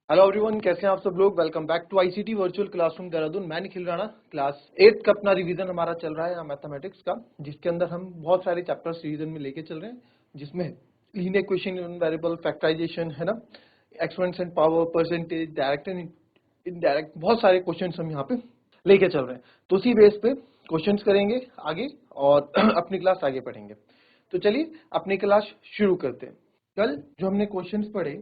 Hello everyone, कैसे हैं आप सब लोग। Welcome back to ICT virtual classroom Dehradun. मैं निखिल राणा। क्लास 8 का अपना रिवीजन हमारा चल रहा है मैथमेटिक्स का, जिसके अंदर हम बहुत सारे चैप्टर्स रिवीजन में लेके चल रहे हैं, जिसमें लीनियर इक्वेशन, वेरिएबल फैक्टराइजेशन है ना, exponents and power, percentage, direct and indirect, बहुत सारे क्वेश्चंस हम यहाँ पे लेके चल रहे हैं। तो उसी बेस पे क्वेश्चंस करेंगे आगे और अपनी क्लास आगे पढ़ेंगे। तो चलिए अपनी क्लास शुरू करते हैं। कल जो हमने क्वेश्चंस पढ़े,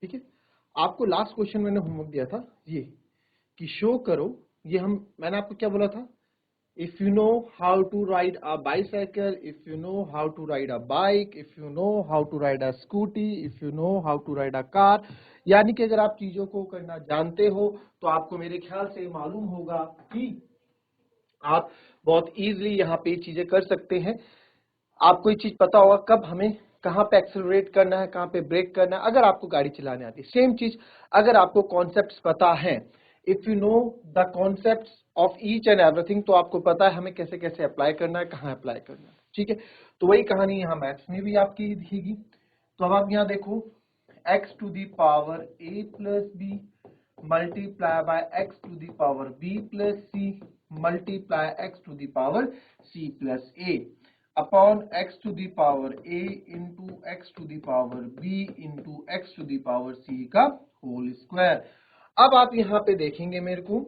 ठीक है, आपको लास्ट क्वेश्चन मैंने होमवर्क दिया था ये कि शो करो। मैंने आपको क्या बोला था, if you know how to ride a bicycle, if you know how to ride a bike, if you know how to ride a scooty, if you know how to ride a car. यानी कि अगर आप चीजों को करना जानते हो तो आपको मेरे ख्याल से मालूम होगा कि आप बहुत इजीली यहाँ पे चीजें कर सकते हैं। आपको ये चीज पता होगा कब हमें कहाँ पे एक्सेलरेट करना है, कहाँ पे ब्रेक करना है, अगर आपको गाड़ी चलाने आती है। सेम चीज अगर आपको कॉन्सेप्ट्स पता है, if you know the concepts of each and everything, तो आपको पता है हमें कैसे कैसे अप्लाई करना है, कहाँ अप्लाई करना है। ठीक है, तो वही कहानी यहाँ मैथ्स में भी आपकी दिखेगी। तो अब आप यहाँ देखो, x to the power a plus b multiply by x to the power b plus c multiply x to the power c plus a upon x to the power a into x to the power b into x to the power c का whole square. अब आप यहाँ पे देखेंगे मेरे को,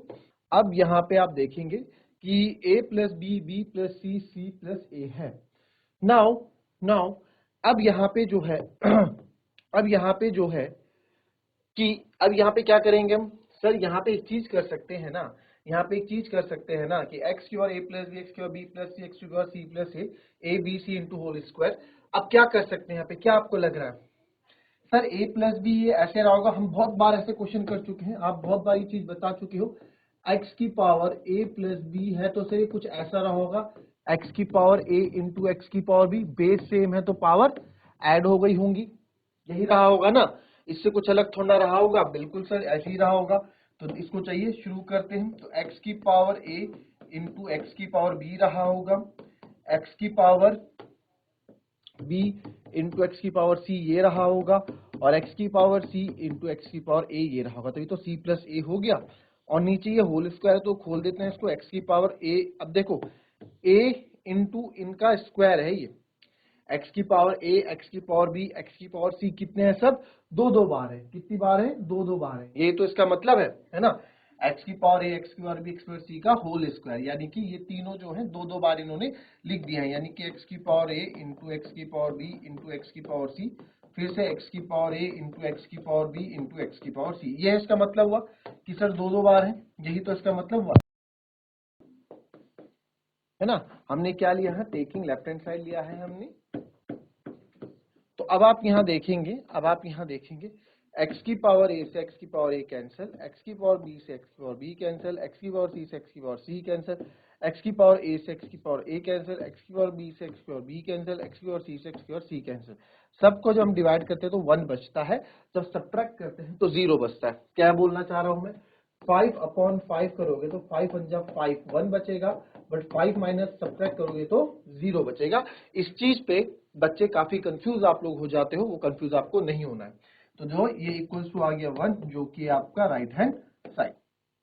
अब यहाँ पे आप देखेंगे कि a plus B, B plus C, C plus A है। नाउ नाउ अब यहाँ पे जो है अब यहाँ पे जो है कि अब यहाँ पे क्या करेंगे हम, सर यहाँ पे एक चीज कर सकते हैं ना, यहाँ पे एक चीज कर सकते हैं ना कि x की और a प्लस बी, एक्स की और b प्लस सी, एक्स की और c plus a b c into whole square. अब क्या कर सकते हैं यहाँ पे, क्या आपको लग रहा है सर a प्लस बी ये ऐसे रहा होगा। हम बहुत बार ऐसे क्वेश्चन कर चुके हैं, आप बहुत बार ये चीज बता चुके हो। x की पावर a प्लस बी है तो सर ये कुछ ऐसा रहा होगा, x की पावर a इंटू एक्स की पावर b, बेस सेम है तो पावर ऐड हो गई होंगी, यही रहा होगा ना, इससे कुछ अलग थोड़ा रहा होगा। बिल्कुल सर ऐसे ही रहा होगा। तो इसको चाहिए, शुरू करते हैं। तो x की पावर a इंटू एक्स की पावर b रहा होगा, x की पावर b इंटू एक्स की पावर c ये रहा होगा, और x की पावर c इंटू एक्स की पावर a ये रहा होगा। तो ये तो c प्लस a हो गया, और नीचे ये होल स्क्वायर, तो खोल देते हैं इसको, x की पावर a। अब देखो a इंटू इनका स्क्वायर है ये, x की पावर a, x की पावर b, x की पावर c कितने हैं सब, दो दो बार है। कितनी बार है, दो दो बार है। ये तो इसका मतलब है ना, x की पावर a, x की पावर b, x की पावर c का होल स्क्वायर, यानी कि ये तीनों जो है दो दो बार इन्होंने लिख दिया है, यानी कि x की पावर a इंटू एक्स की पावर b इंटू एक्स की पावर c, फिर से x की पावर a इंटू एक्स की पावर b इंटू एक्स की पावर c। ये इसका मतलब हुआ कि सर दो दो बार है, यही तो इसका मतलब हुआ है ना। हमने क्या लिया है, टेकिंग लेफ्ट हैंड साइड लिया है हमने। तो अब आप यहाँ देखेंगे, x की पावर a से x की पावर a कैंसिल, x की पावर b से x की पावर b कैंसिल, x की पावर c से x की पावर c कैंसिल, x की पावर a से x की पावर a कैंसिल, x की पावर b से x की पावर b कैंसिल, x की पावर c से x की पावर c कैंसिल। सबको जब हम डिवाइड करते हैं तो 1 बचता है, जब सब्ट्रैक्ट करते हैं तो 0 बचता है। क्या बोलना चाह रहा हूं मैं, 5/5 करोगे तो 5 पंजा 5, 1 बचेगा, बट 5 माइनस सब्ट्रैक्ट करोगे तो 0 बचेगा। इस चीज पे बच्चे काफी कंफ्यूज आप लोग हो जाते हो, वो कंफ्यूज आपको नहीं होना है। तो जो ये इक्वल्स टू आ गया 1, जो कि आपका राइट हैंड साइड।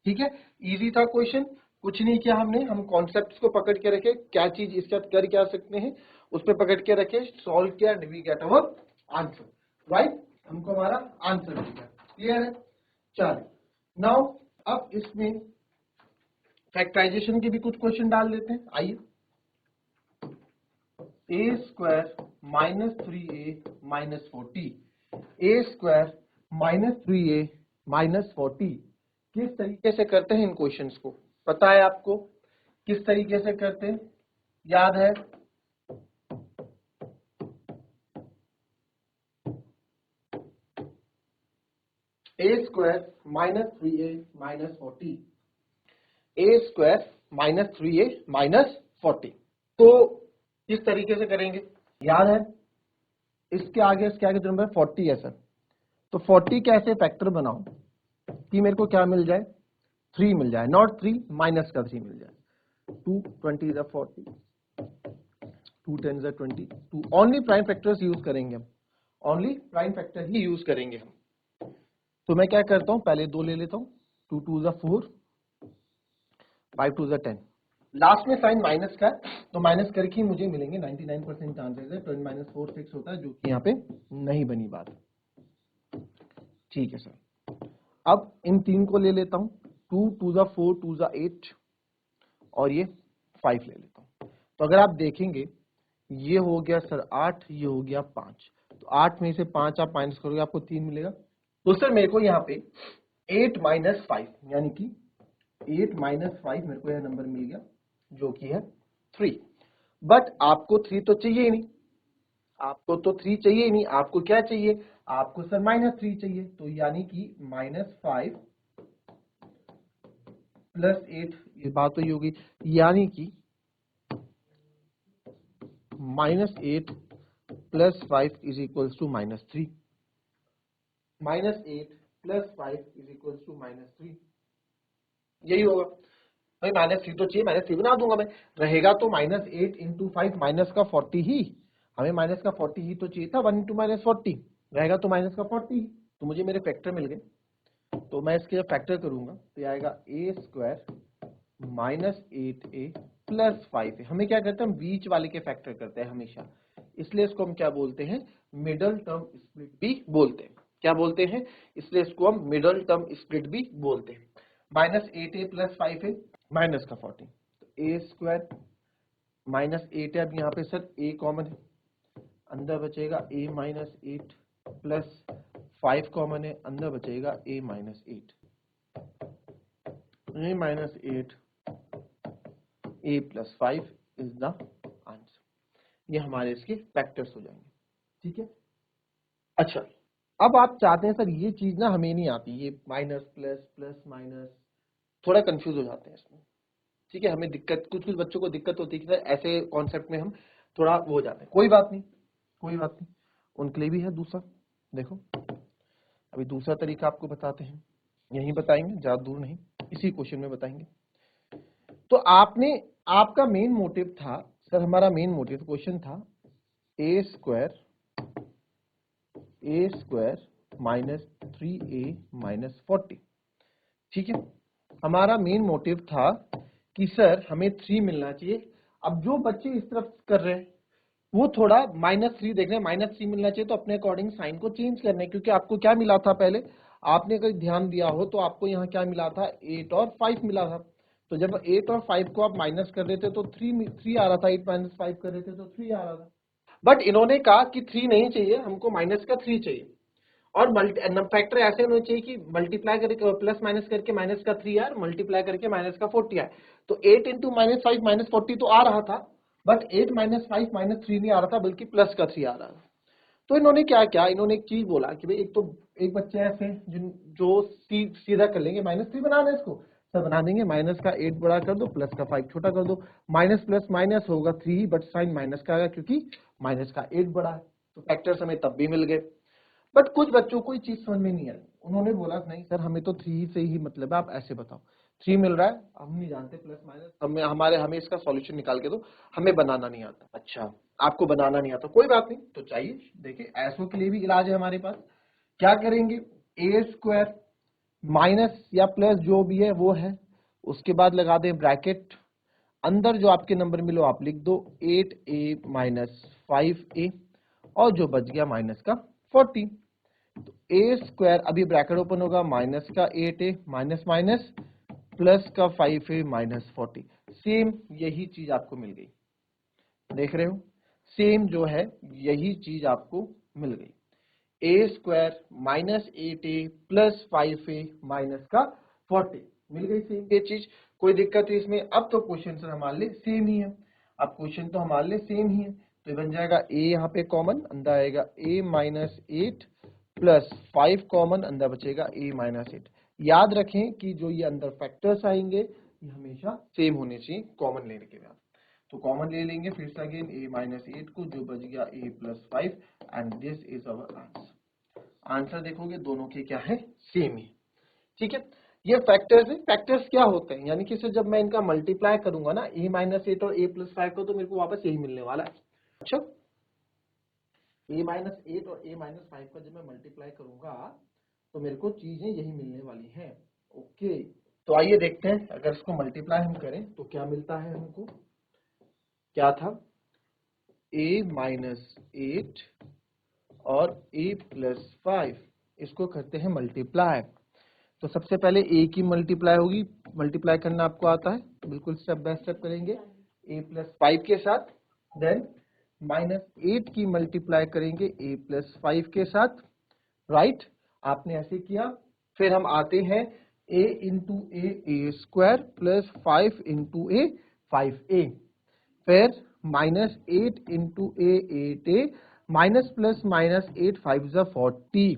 ठीक है, इजी था क्वेश्चन, कुछ नहीं किया हमने, हम कॉन्सेप्ट्स को पकड़ के रखे, क्या चीज इसके साथ कर क्या सकते हैं उस पर पकड़ के रखे, सॉल्व किया, we get our answer, right, हमको हमारा आंसर मिल गया। क्लियर है, चलिए नाउ अब इसमें फैक्टराइजेशन के भी कुछ क्वेश्चन डाल देते हैं। आइए, a square minus 3a minus 40, a square minus 3a minus 40, किस तरीके से करते हैं इन क्वेश्चंस को, पता है आपको किस तरीके से करते हैं, याद है, a square minus 3a minus 40, a square minus 3a minus 40। तो किस तरीके से करेंगे, याद है, इसके आगे जो नंबर 40 है सर, तो 40 कैसे फैक्टर बनाऊं कि मेरे को क्या मिल जाए, 3 मिल जाए, नॉट 3 माइनस का 3 मिल जाए। 2 20 is 40, 2 10 is 20, 2 only prime factors use करेंगे हम, ओनली प्राइम फैक्टर ही यूज करेंगे हम। तो मैं क्या करता हूँ, पहले 2 ले लेता हूँ, 2 2 ज़ा 4, 5 2 ज़ा 10, लास्ट में साइन माइनस का है तो माइनस करके ही मुझे मिलेंगे, 99% चांसेस है 10 - 4 6 होता है, जो कि यहाँ पे नहीं बनी बात। ठीक है सर, अब इन 3 को ले लेता हूँ, 2 2 ज़ा 4, 2 ज़ा 8 और ये 5 ले लेता हूँ। तो अगर आप देखेंगे ये हो गया सर 8, ये हो गया 5, तो 8 में से 5 आप माइनस करोगे आपको 3 मिलेगा। तो सर मेरे को यहाँ पे 8 - 5 यानी कि 8 - 5 मेरे को यह नंबर मिल गया, जो कि है 3। बट आपको 3 तो चाहिए ही नहीं, आपको तो 3 चाहिए ही नहीं, आपको क्या चाहिए, आपको सर -3 चाहिए। तो यानी कि -5 + 8, ये बात तो ये होगी, यानी कि -8 + 5 = -3, -8 + 5 = -3, यही होगा भाई। -3 तो चाहिए, -3 बना दूंगा मैं, रहेगा तो -8 × 5 माइनस का 40 ही, हमें माइनस का 40 ही तो चाहिए था, 1 × -40 रहेगा तो माइनस का 40 ही। तो मुझे मेरे फैक्टर मिल गए, तो मैं इसके जब फैक्टर करूंगा तो आएगा a² -8a + 5a। हमें क्या करते हैं, हम बीच वाले के फैक्टर करते हैं हमेशा, इसलिए इसको हम क्या बोलते हैं, मिडल टर्म स्प्लिट भी बोलते हैं। क्या बोलते हैं, इसलिए इसको हम मिडल टर्म स्प्लिट भी बोलते हैं। -8a + 5a माइनस का 40, तो a² -8 है, अब यहाँ पे सर a कॉमन है, अंदर बचेगा a - 8 प्लस 5 कॉमन है, अंदर बचेगा a - 8, a - 8 a + 5 is the answer. ये हमारे इसके फैक्टर्स हो जाएंगे। ठीक है, अच्छा अब आप चाहते हैं सर ये चीज ना हमें नहीं आती, ये माइनस प्लस प्लस माइनस, थोड़ा कंफ्यूज हो जाते हैं इसमें। ठीक है, हमें दिक्कत, कुछ कुछ बच्चों को दिक्कत होती है कि सर ऐसे कॉन्सेप्ट में हम थोड़ा वो हो जाते हैं। कोई बात नहीं, कोई बात नहीं, उनके लिए भी है दूसरा। देखो अभी दूसरा तरीका आपको बताते हैं, यही बताएंगे, ज्यादा दूर नहीं, इसी क्वेश्चन में बताएंगे। तो आपने, आपका मेन मोटिव था सर, हमारा मेन मोटिव क्वेश्चन था a² -3a - 40। ठीक है, हमारा मेन मोटिव था कि सर हमें 3 मिलना चाहिए। अब जो बच्चे इस तरफ कर रहे हैं वो थोड़ा -3 देख रहे हैं, -3 मिलना चाहिए, तो अपने अकॉर्डिंग साइन को चेंज करना है, क्योंकि आपको क्या मिला था पहले, आपने अगर ध्यान दिया हो तो आपको यहाँ क्या मिला था, 8 और 5 मिला था। तो जब 8 और 5 को आप माइनस कर देते तो 3 आ रहा था, 8 - 5 कर देते तो 3 आ रहा था। बट इन्होंने कहा कि 3 नहीं चाहिए, हमको -3 चाहिए, और फैक्टर ऐसे होने चाहिए कि मल्टीप्लाई करके प्लस माइनस करके माइनस का 3 आए, मल्टीप्लाई करके माइनस का 40 आए। तो 8 × -5 -40 तो आ रहा था, बट 8 - 5 -3 नहीं आ रहा था, बल्कि प्लस का 3 आ रहा था। तो इन्होंने क्या किया, इन्होंने एक चीज बोला कि भाई एक तो एक बच्चे ऐसे जो सीधा कर लेंगे, -3 बनाना है इसको, सर बना देंगे, माइनस का 8 बड़ा कर दो, प्लस का 5 छोटा कर दो, माइनस प्लस माइनस होगा 3 ही, बट साइन माइनस का आएगा क्योंकि माइनस का 8 बड़ा है। तो फैक्टर्स हमें तब भी मिल गए। बट कुछ बच्चों को ये चीज समझ में नहीं आई, उन्होंने बोला नहीं सर हमें तो 3 से ही मतलब है, आप ऐसे बताओ 3 मिल रहा है, हम नहीं जानते प्लस माइनस, हमें इसका सॉल्यूशन निकाल के दो, हमें बनाना नहीं आता। अच्छा, आपको बनाना नहीं आता, कोई बात नहीं, तो चाहिए देखिए ऐसो के लिए भी इलाज है हमारे पास। क्या करेंगे, a² माइनस या प्लस जो भी है वो है, उसके बाद लगा दें ब्रैकेट, अंदर जो आपके नंबर मिलो आप लिख दो 8a - 5a, और जो बच गया माइनस का 40। तो a², अभी ब्रैकेट ओपन होगा, माइनस का 8a माइनस माइनस प्लस का 5a - 40, सेम यही चीज आपको मिल गई, देख रहे हो, सेम जो है यही चीज आपको मिल गई, a² -8a + 5a माइनस का 40 मिल गई, सेम ये चीज, कोई दिक्कत है इसमें। अब तो क्वेश्चन सर हमारे लिए सेम ही है, अब क्वेश्चन तो हमारे लिए सेम ही है, तो बन जाएगा a यहाँ पे कॉमन, अंदर आएगा a - 8 + 5 कॉमन, अंदर बचेगा a - 8। याद रखें कि जो ये अंदर फैक्टर्स आएंगे ये हमेशा सेम होने चाहिए कॉमन लेने के बाद। तो कॉमन ले लेंगे फिर से अगेन a - 8 को, जो बच गया a + 5, and this is our answer. Answer देखोगे दोनों के क्या है, सेम ही। ठीक है, ये फैक्टर्स है। फैक्टर्स क्या होते हैं, यानी कि जब मैं इनका मल्टीप्लाई करूंगा ना, a - 8 और a + 5 को, तो मेरे को वापस यही मिलने वाला है। अच्छा, a - 8 और a - 5 का जब मैं मल्टीप्लाई करूंगा तो मेरे को चीजें यही मिलने वाली हैं। ओके, तो आइए देखते हैं अगर इसको मल्टीप्लाई हम करें तो क्या मिलता है हमको। क्या था, a माइनस 8 और a प्लस 5, इसको करते हैं मल्टीप्लाई। तो सबसे पहले a की मल्टीप्लाई होगी, मल्टीप्लाई करना आपको आता है, बिल्कुल स्टेप बाय स्टेप करेंगे a प्लस 5 के साथ। देन माइनस 8 की मल्टीप्लाई करेंगे a प्लस 5 के साथ, राइट। आपने ऐसे किया। फिर हम आते हैं a into A square plus 5 into A 5a, फिर माइनस 8 इंटू ए 8a, माइनस प्लस माइनस 8 5 जा 40।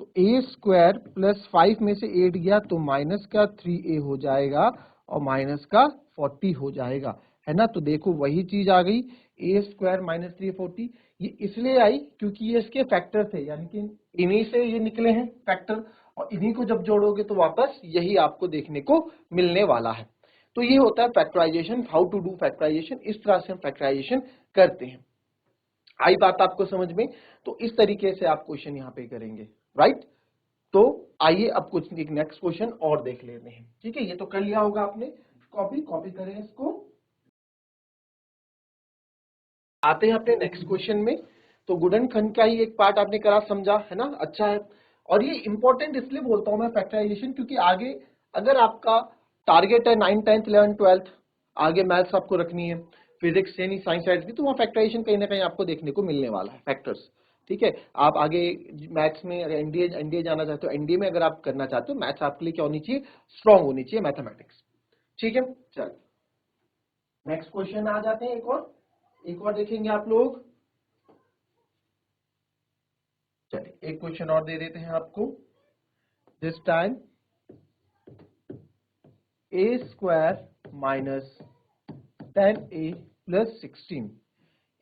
तो ए स्क्वायर प्लस 5 में से 8 गया तो माइनस का 3a हो जाएगा और माइनस का 40 हो जाएगा, है ना। तो देखो वही चीज आ गई, ए स्क्वायर माइनस 340। ये इसलिए आई क्योंकि ये इसके फैक्टर थे, यानी कि इन्हीं से ये निकले हैं फैक्टर, और इन्हीं को जब जोड़ोगे तो वापस यही आपको देखने को मिलने वाला है। तो ये होता है factorisation, how to do factorisation, इस तरह से हम फैक्टराइजेशन करते हैं। आई बात आपको समझ में? तो इस तरीके से आप क्वेश्चन यहाँ पे करेंगे, राइट। तो आइए अब कुछ एक नेक्स्ट क्वेश्चन और देख लेते हैं, ठीक है। ये तो कर लिया होगा आपने, कॉपी करें इसको। आते हैं अपने नेक्स्ट क्वेश्चन में। तो गुणनखंड का ही एक पार्ट आपने करा, समझा, है ना, अच्छा है। और ये इंपॉर्टेंट इसलिए बोलता हूं मैं फैक्टराइजेशन, क्योंकि आगे अगर आपका टारगेट है 9th 10th 11th 12th, आगे मैथ्स आपको रखनी है, फिजिक्स से नहीं साइंस साइड की, तो वहाँ फैक्टराइजेशन कहीं ना कहीं आपको देखने को मिलने वाला है, फैक्टर्स, ठीक है। आप आगे मैथ्स में अगर एनडीए जाना चाहते हो, एनडीए में अगर आप करना चाहते हो, मैथ्स आपके लिए क्या होनी चाहिए, स्ट्रांग होनी चाहिए, मैथमेटिक्स, ठीक है। चल नेक्स्ट क्वेश्चन आ जाते हैं, एक और देखेंगे आप लोग। चलिए एक क्वेश्चन और दे देते हैं आपको। This time A square minus 10a plus 16,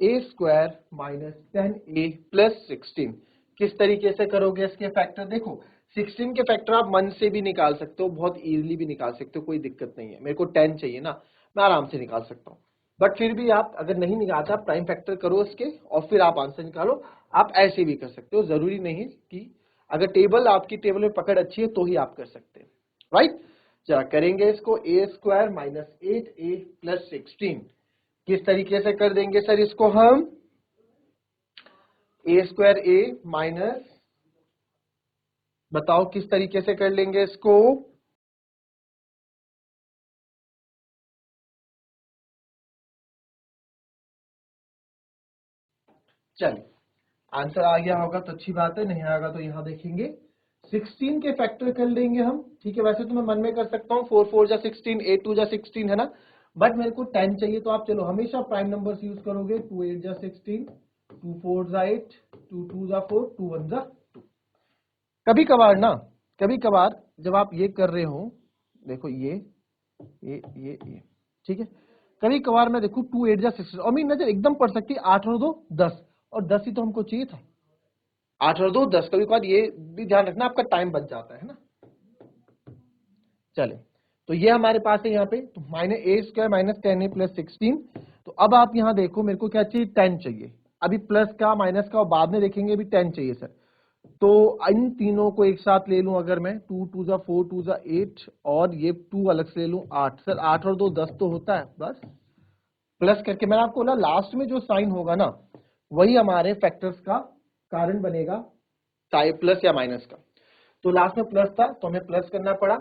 A square minus 10a plus 16, किस तरीके से करोगे इसके फैक्टर। देखो 16 के फैक्टर आप मन से भी निकाल सकते हो, बहुत इजीली भी निकाल सकते हो, कोई दिक्कत नहीं है। मेरे को 10 चाहिए ना, मैं आराम से निकाल सकता हूँ, बट फिर भी आप अगर नहीं निकालते, आप प्राइम फैक्टर करो इसके और फिर आप आंसर निकालो। आप ऐसे भी कर सकते हो, जरूरी नहीं कि अगर टेबल आपकी टेबल में पकड़ अच्छी है तो ही आप कर सकते हैं, राइट। जरा करेंगे इसको, ए स्क्वायर माइनस 8a प्लस 16, किस तरीके से कर देंगे सर इसको हम। ए स्क्वायर ए माइनस, बताओ किस तरीके से कर लेंगे इसको। चलिए आंसर आ गया होगा तो अच्छी बात है, नहीं आएगा तो यहां देखेंगे 16 के फैक्टर कर लेंगे हम, ठीक है। वैसे तो मैं मन में कर सकता हूँ 4 4 जा 16, 8 2 जा 16, है ना, बट मेरे को 10 चाहिए, तो आप चलो हमेशा प्राइम नंबर्स यूज करोगे। 2 8 जा 16, 2 4 जा 8, 2 2 जा 4, 2 1 जा 2। कभी कभार ना, कभी कभार जब आप ये कर रहे हो, देखो ये ठीक है, कभी कभार मैं देखू 2 8 जा 16 और मेरी नजर एकदम पड़ सकती है 8 और 2 10, और 10 ही तो हमको चाहिए था, 8 और 2 10। कभी कभार ये भी ध्यान रखना, आपका टाइम बच जाता है ना। चले, तो ये हमारे पास है यहाँ पे, तो माइनस ए स्क्वायर माइनस 10a प्लस 16। तो अब आप यहाँ देखो, मेरे को क्या चाहिए, 10 चाहिए। अभी प्लस का माइनस का और बाद में देखेंगे, अभी 10 चाहिए सर। तो इन तीनों को एक साथ ले लूं अगर मैं, 2 2 जा 4, 2 जा 8, और ये 2 अलग से ले लूं 8। सर 8 और 2 10 तो होता है, बस प्लस करके मैंने आपको बोला लास्ट में जो साइन होगा ना, वही हमारे फैक्टर्स का कारण बनेगा, चाहे प्लस या माइनस का। तो लास्ट में प्लस था तो हमें प्लस करना पड़ा,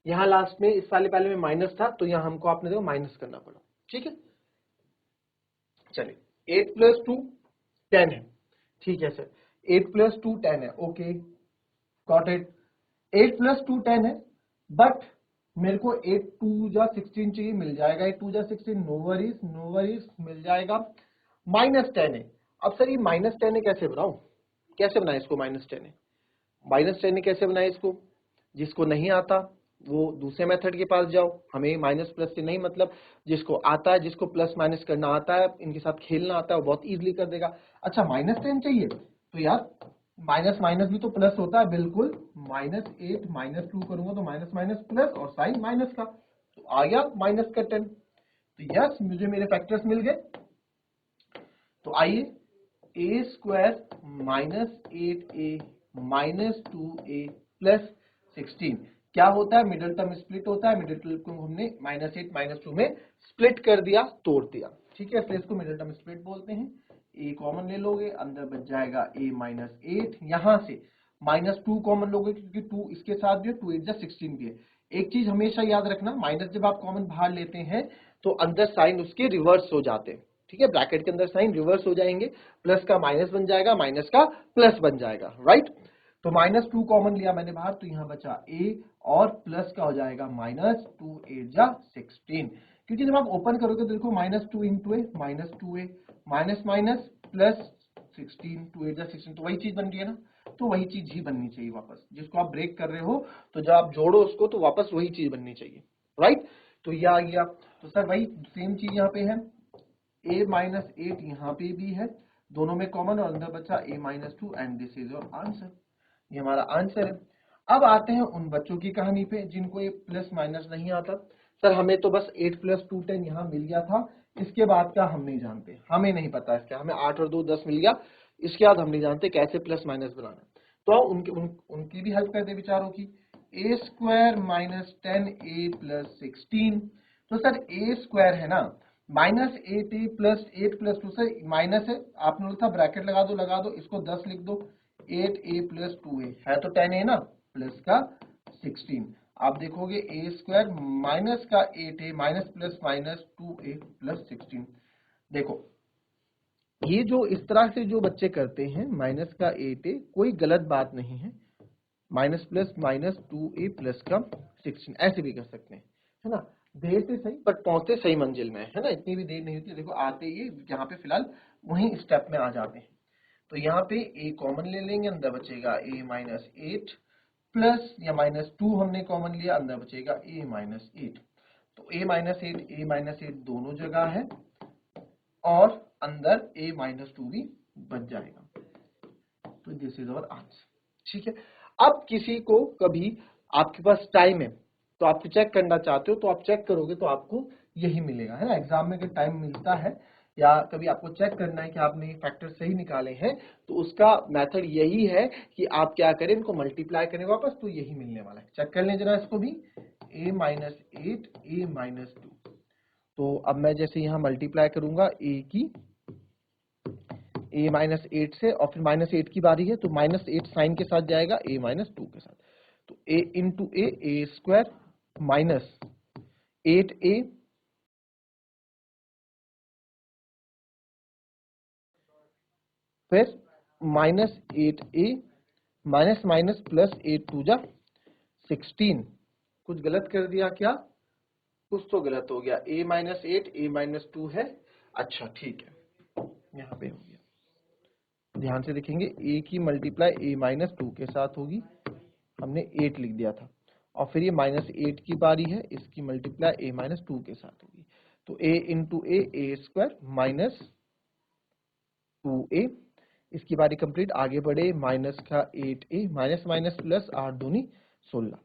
यहाँ लास्ट में इस वाले पहले में माइनस था तो यहाँ हमको आपने देखो माइनस करना पड़ा, ठीक है। चलिए 8 प्लस 2 10 है, ठीक है सर। 8 प्लस 2 10 है, ओके गॉट इट। 8 प्लस 2 10 है, बट मेरे को 8 2 जा 16 चाहिए, मिल जाएगा 8 2 जा 16, नो वरीज मिल जाएगा। माइनस 10 है, अब सर ये माइनस 10 है कैसे बनाऊं, कैसे बनाए इसको माइनस 10 है, माइनस 10 है कैसे बनाए इसको। जिसको नहीं आता वो दूसरे मेथड के पास जाओ, हमें माइनस प्लस से नहीं मतलब, जिसको आता है, जिसको प्लस माइनस करना आता है, इनके साथ खेलना आता है, वो बहुत इजीली कर देगा। अच्छा माइनस 10 चाहिए, तो यार माइनस माइनस भी तो प्लस होता है, बिल्कुल। माइनस 8 माइनस 2 करूंगा तो माइनस माइनस प्लस, और साइन माइनस का, तो आ गया माइनस का 10। तो यस मुझे मेरे फैक्टर्स मिल गए। तो आइए ए square minus 8a -2a plus 16। क्या होता है, मिडिल टर्म स्प्लिट होता है, मिडिल टर्म को हमने -8 -2 में स्प्लिट कर दिया, तोड़ दिया, ठीक है, इसलिए इसको मिडिल टर्म स्प्लिट बोलते हैं। a कॉमन ले लोगे, अंदर बच जाएगा a -8, यहां से -2 कॉमन लोगे क्योंकि 2 इसके साथ भी है, 2 8 जा 16 भी है। एक चीज हमेशा याद रखना, माइनस जब आप कॉमन बाहर लेते हैं तो अंदर साइन उसके रिवर्स हो जाते हैं, ठीक है, ब्रैकेट के अंदर साइन रिवर्स हो जाएंगे, प्लस का माइनस बन जाएगा, माइनस का प्लस बन जाएगा, राइट। तो -2 कॉमन लिया मैंने बाहर, तो यहां बचा a और प्लस का हो जाएगा -2 8 जा 16, क्योंकि जब आप ओपन करोगे तो देखो -2 इंटू ए -2a माइनस माइनस प्लस 16, 2 8 जा 16, तो वही चीज बन रही है ना, तो वही चीज ही बननी चाहिए वापस, जिसको आप ब्रेक कर रहे हो तो जब आप जोड़ो उसको तो वापस वही चीज बननी चाहिए, राइट। तो ये आ गया, तो सर वही सेम चीज यहाँ पे है, a -8 यहाँ पे भी है, दोनों में कॉमन, और अंदर बचा a -2 and this is your answer, ये हमारा आंसर है। अब आते हैं उन बच्चों की कहानी पे जिनको ये प्लस माइनस नहीं आता। सर हमें तो बस 8 + 2 10 यहाँ मिल गया था, इसके बाद का हम नहीं जानते, हमें नहीं पता इसका, हमें 8 और 2 10 मिल गया, इसके बाद हम नहीं जानते कैसे प्लस माइनस बनाना। तो उनकी भी हेल्प करते बेचारों की, a² - 10a + 16, तो सर a² है ना, -8a + 8 + 2, सर माइनस है, आपने बोला था ब्रैकेट लगा दो, इसको 10 लिख दो, 8a + 2a है तो 10a ना, प्लस का 16, आप देखोगे a² माइनस का 8a minus plus minus 2a + 16। देखो ये जो इस तरह से जो बच्चे करते हैं माइनस का 8a, कोई गलत बात नहीं है, minus plus minus 2a plus का 16 ऐसे भी कर सकते हैं, है ना, देर से सही बट पहुंचते सही मंजिल में, है ना, इतनी भी देर नहीं होती। देखो आते ही यहाँ पे फिलहाल वही स्टेप में आ जाते हैं, तो यहाँ पे a कॉमन ले लेंगे, अंदर बचेगा a -8 प्लस या -2 हमने कॉमन लिया, अंदर बचेगा a -8, तो a -8 दोनों जगह है और अंदर a -2 भी बच जाएगा, तो दिस इज अवर आंसर, ठीक है। अब किसी को कभी आपके पास टाइम है तो आप चेक करना चाहते हो तो आप चेक करोगे तो आपको यही मिलेगा, है ना, एग्जाम में अगर टाइम मिलता है या कभी आपको चेक करना है कि आपने फैक्टर सही निकाले हैं तो उसका मेथड यही है कि आप क्या करें, इनको मल्टीप्लाई करें वापस, तो यही मिलने वाला है। चेक कर लें जरा इसको भी, a -8 a -2, तो अब मैं जैसे यहाँ मल्टीप्लाई करूंगा a की a -8 से, और फिर -8 की बारी है तो -8 साइन के साथ जाएगा a -2 के साथ, तो a into a² minus 8a फिर -8a माइनस माइनस प्लस 8 2 जा 16, कुछ गलत कर दिया क्या, कुछ तो गलत हो गया, a -8 a -2 है, अच्छा ठीक है, यहाँ पे हो गया, ध्यान से देखेंगे a की मल्टीप्लाई a -2 के साथ होगी, हमने 8 लिख दिया था, और फिर ये -8 की बारी है, इसकी मल्टीप्लाई a -2 के साथ होगी, तो a into a² minus 2a, इसकी बारी कंप्लीट, आगे बढ़े, माइनस का 8a माइनस माइनस प्लस 8 दूनी 16,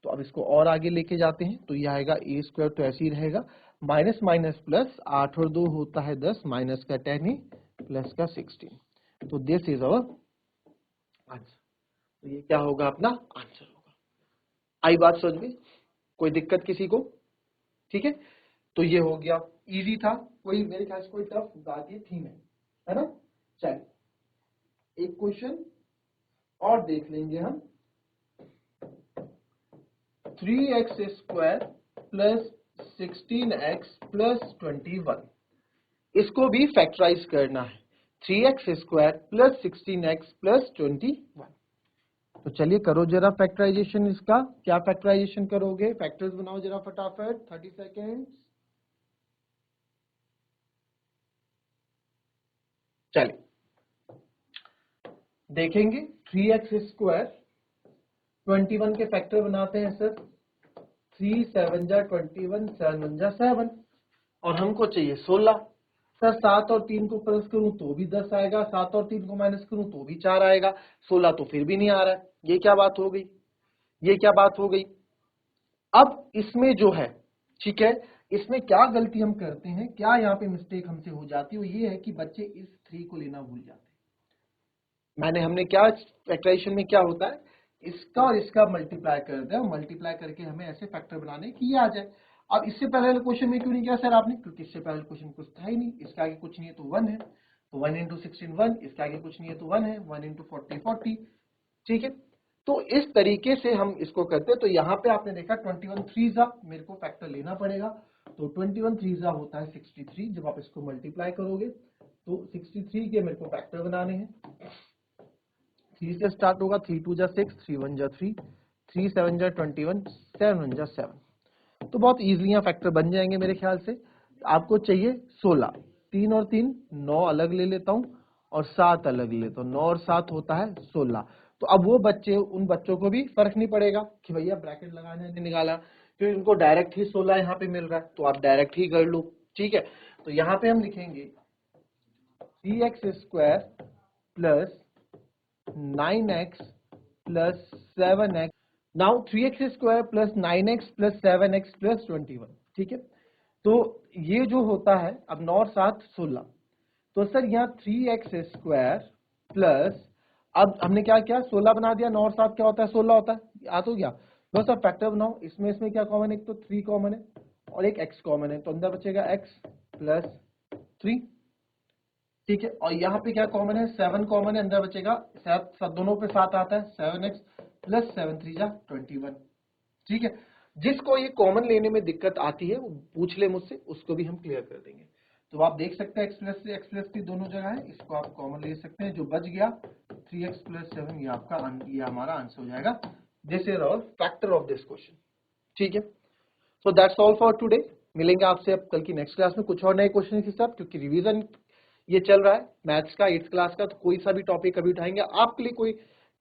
तो अब इसको और आगे लेके जाते हैं तो यह आएगा a² तो ऐसे ही रहेगा, माइनस माइनस प्लस 8 और 2 होता है 10, माइनस का 10 प्लस का 16, तो दिस इज अवर आंसर, तो ये क्या होगा, अपना आंसर होगा। आई बात समझ में, कोई दिक्कत किसी को, ठीक है, तो ये हो गया, इजी था, कोई मेरे ख्याल से कोई टफ बात ये थी नहीं, है ना। चलिए एक क्वेश्चन और देख लेंगे हम, 3x² प्लस 16x प्लस 21, इसको भी फैक्टराइज करना है, 3x² प्लस 16x प्लस 21, तो चलिए करो जरा फैक्टराइजेशन इसका, क्या फैक्टराइजेशन करोगे, फैक्टर्स बनाओ जरा फटाफट, 30 सेकेंड। चलिए देखेंगे 3x² 21 के फैक्टर बनाते हैं सर, 3 7 जा 21, 7 1 जा 7, और हमको चाहिए 16, सर 7 और 3 को प्लस करूं तो भी 10 आएगा, 7 और 3 को माइनस करूं तो भी 4 आएगा, 16 तो फिर भी नहीं आ रहा है, ये क्या बात हो गई, ये क्या बात हो गई। अब इसमें जो है, ठीक है, इसमें क्या गलती हम करते हैं, क्या यहाँ पे मिस्टेक हमसे हो जाती है, वो ये है कि बच्चे इस 3 को लेना भूल जाते हैं, हमने क्या फैक्टराइजेशन में क्या होता है, इसका और इसका मल्टीप्लाई कर दिया, मल्टीप्लाई करके हमें ऐसे फैक्टर बनाने कि ये आ जाए। अब इससे पहले वाले क्वेश्चन में क्यों नहीं किया सर आपने, क्योंकि इससे पहले क्वेश्चन कुछ था ही नहीं, इसके आगे कुछ नहीं है तो 1 है, तो 1 इंटू 16 1, इसके आगे कुछ नहीं है तो 1 है, 1 इंटू 40 40। ठीक है, तो इस तरीके से हम इसको करते हैं। तो यहाँ पे आपने देखा 21 3 मेरे को फैक्टर लेना पड़ेगा, तो 21 3 होता है 63। जब आप इसको मल्टीप्लाई करोगे तो 63 के मेरे को फैक्टर बनाने हैं। 3 से स्टार्ट होगा, 3 2 6, 3 1 3, 3 7 21, 7 1 7। तो बहुत इजीली यहाँ फैक्टर बन जाएंगे मेरे ख्याल से। आपको चाहिए 16, 3 और 3 9 अलग ले लेता हूँ और 7 अलग ले लेता हूँ, 9 और 7 होता है 16। तो अब वो बच्चे, उन बच्चों को भी फर्क नहीं पड़ेगा कि भैया ब्रैकेट लगाना है नहीं निकाला, क्योंकि उनको डायरेक्ट ही 16 यहाँ पे मिल रहा है, तो आप डायरेक्ट ही कर लो। ठीक है, तो यहाँ पे हम लिखेंगे 3x² plus 9x plus 7x. Now 3x square plus 9x plus 7x plus 21। ठीक है, तो ये जो होता है अब 9 और 7 16, तो सर यहाँ 3x स्क्वायर प्लस, अब हमने क्या किया 16 बना दिया, 9 और 7 क्या होता है 16 होता है, याद हो गया। बस अब फैक्टर बनाओ, इसमें क्या कॉमन है, एक तो 3 कॉमन है और एक x कॉमन है, तो अंदर बचेगा x प्लस 3। ठीक है, और यहाँ पे क्या कॉमन है 7 कॉमन है, अंदर बचेगा 7, दोनों पे 7 आता है, 7x प्लस 7 3 21। ठीक है, जिसको ये कॉमन लेने में दिक्कत आती है वो पूछ ले मुझसे, उसको भी हम क्लियर कर देंगे। तो आप देख सकते हैं x प्लस 3 दोनों जगह है, इसको आप कॉमन ले सकते हैं, जो बच गया 3x प्लस 7, ये हमारा आंसर हो जाएगा। This is our factor of this question. ठीक है, so that's all for today. मिलेंगे आपसे अब कल की नेक्स्ट क्लास में कुछ और नए क्वेश्चन के साथ, क्योंकि रिवीजन ये चल रहा है मैथ्स का 8th क्लास का, तो कोई सा भी टॉपिक अभी उठाएंगे। आपके लिए कोई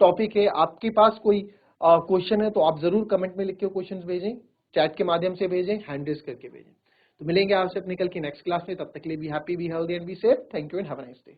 टॉपिक है, आपके पास कोई क्वेश्चन है, तो आप जरूर कमेंट में लिख के क्वेश्चन भेजें, चैट के माध्यम से भेजें, हैंड रेज करके भेजें। तो मिलेंगे आपसे अपनी कल की नेक्स्ट क्लास में, तब तक के लिए be happy, be healthy and be safe. Thank you and have a nice day.